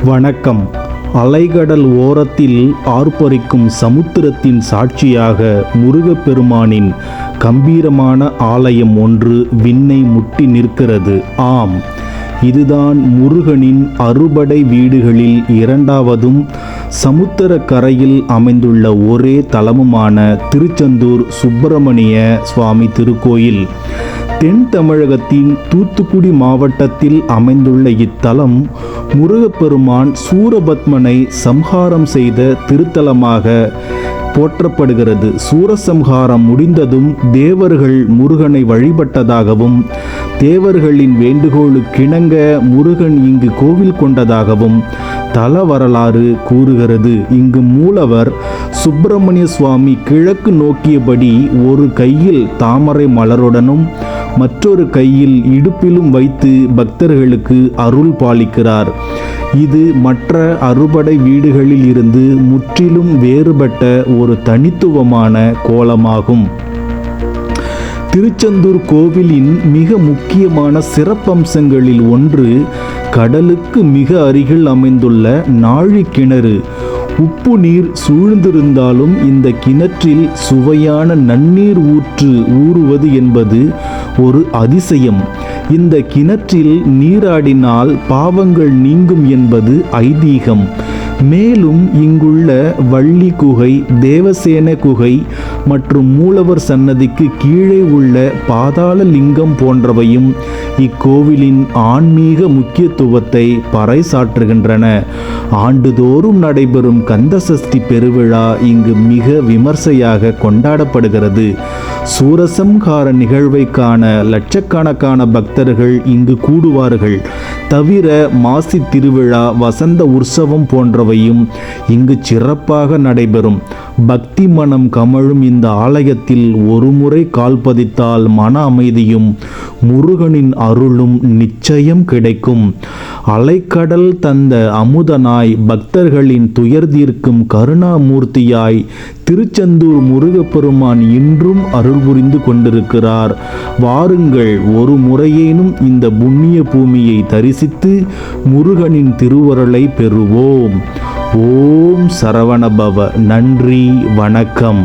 வணக்கம். அலைகடல் ஓரத்தில் ஆர்ப்பரிக்கும் சமுத்திரத்தின் சாட்சியாக முருகப்பெருமானின் கம்பீரமான ஆலயம் ஒன்று விண்ணை முட்டி நிற்கிறது. ஆம், இதுதான் முருகனின் அறுபடை வீடுகளில் இரண்டாவதும் சமுத்திர கரையில் அமைந்துள்ள ஒரே தலமுமான திருச்செந்தூர் சுப்பிரமணிய சுவாமி திருக்கோயில். தென் தமிழகத்தின் தூத்துக்குடி மாவட்டத்தில் அமைந்துள்ள இத்தலம் முருகப்பெருமான் சூரபத்மனை சம்ஹாரம் செய்த திருத்தலமாக போற்றப்படுகிறது. சூரசம்ஹாரம் முடிந்ததும் தேவர்கள் முருகனை வழிபட்டதாகவும் தேவர்களின் வேண்டுகோளுக்கிணங்க முருகன் இங்கு கோவில் கொண்டதாகவும் தல வரலாறு கூறுகிறது. இங்கு மூலவர் சுப்பிரமணிய சுவாமி கிழக்கு நோக்கியபடி ஒரு கையில் தாமரை மலருடனும் மற்றொரு கையில் இடுப்பிலும் வைத்து பக்தர்களுக்கு அருள் பாலிக்கிறார். இது மற்ற அறுபடை வீடுகளில் இருந்து முற்றிலும் வேறுபட்ட ஒரு தனித்துவமான கோலமாகும். திருச்செந்தூர் கோவிலின் மிக முக்கியமான சிறப்பம்சங்களில் ஒன்று கடலுக்கு மிக அருகில் அமைந்துள்ள நாழி கிணறு. உப்பு நீர் சூழ்ந்திருந்தாலும் இந்த கிணற்றில் சுவையான நன்னீர் ஊறுவது என்பது ஒரு அதிசயம். இந்த கிணற்றில் நீராடினால் பாவங்கள் நீங்கும் என்பது ஐதீகம். மேலும் இங்குள்ள வள்ளி குகை, தேவசேன குகை மற்றும் மூலவர் சன்னதிக்கு கீழே உள்ள பாதாள லிங்கம் போன்றவையும் இக்கோவிலின் ஆன்மீக முக்கியத்துவத்தை பறைசாற்றுகின்றன. ஆண்டுதோறும் நடைபெறும் கந்தசஷ்டி பெருவிழா இங்கு மிக விமர்சையாக கொண்டாடப்படுகிறது. சூரசம்ஹார நிகழ்வை காண லட்சக்கணக்கான பக்தர்கள் இங்கு கூடுவார்கள். தவிர மாசி திருவிழா, வசந்த உற்சவம் போன்றவையும் இங்கு சிறப்பாக நடைபெறும். பக்தி மனம் கமழும் இந்த ஆலயத்தில் ஒருமுறை கால் பதித்தால் மன அமைதியும் முருகனின் அருளும் நிச்சயம் கிடைக்கும். அலைக்கடல் தந்த அமுதனாய், பக்தர்களின் துயர் தீர்க்கும் கருணாமூர்த்தியாய் திருச்செந்தூர் முருகப்பெருமான் இன்றும் அருள் புரிந்து கொண்டிருக்கிறார். வாருங்கள், ஒரு முறையேனும் இந்த புண்ணிய பூமியை தரிசித்து முருகனின் திருவருளை பெறுவோம். ஓம் சரவணபவ. நன்றி, வணக்கம்.